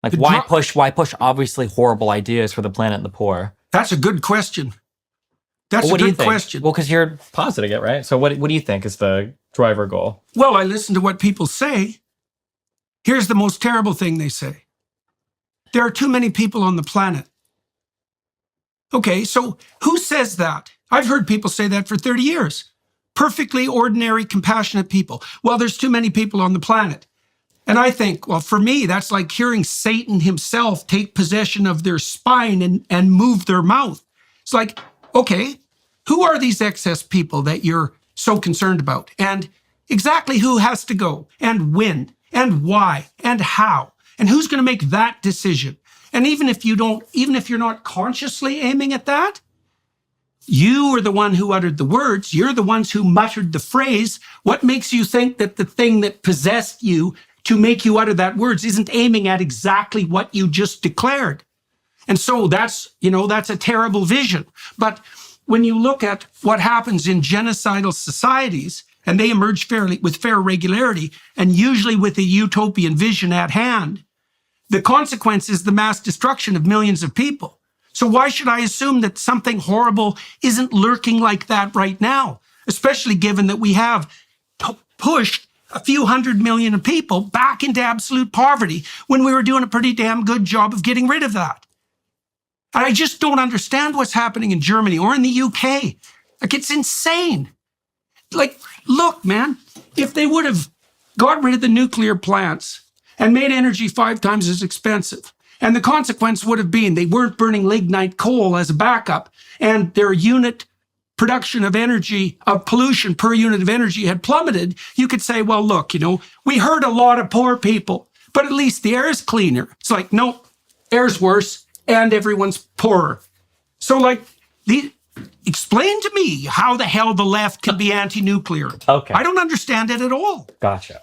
Like, why push obviously horrible ideas for the planet and the poor? That's a good question. That's a good question. Well, because you're positing it, right? So what do you think is the driver goal? Well, I listen to what people say. Here's the most terrible thing they say. There are too many people on the planet. Okay, so who says that? I've heard people say that for 30 years. Perfectly ordinary, compassionate people. Well, there's too many people on the planet. And I think, well, for me, that's like hearing Satan himself take possession of their spine and move their mouth. It's like, okay, who are these excess people that you're so concerned about? And exactly who has to go? And when? And why? And how? And who's going to make that decision? And even if you're not consciously aiming at that, you are the one who uttered the words. You're the ones who muttered the phrase. What makes you think that the thing that possessed you to make you utter that words isn't aiming at exactly what you just declared? And so that's a terrible vision. But when you look at what happens in genocidal societies, and they emerge with fair regularity, and usually with a utopian vision at hand, the consequence is the mass destruction of millions of people. So why should I assume that something horrible isn't lurking like that right now, especially given that we have pushed a few 100 million people back into absolute poverty when we were doing a pretty damn good job of getting rid of that? And I just don't understand what's happening in Germany or in the UK. Like, it's insane. Like, look, man, if they would have got rid of the nuclear plants and made energy 5 times as expensive, and the consequence would have been they weren't burning lignite coal as a backup, and their unit production of energy, of pollution per unit of energy had plummeted, you could say, well, look, we hurt a lot of poor people, but at least the air is cleaner. It's like, no, air's worse and everyone's poorer. So like, explain to me how the hell the left can be anti-nuclear. Okay. I don't understand it at all. Gotcha.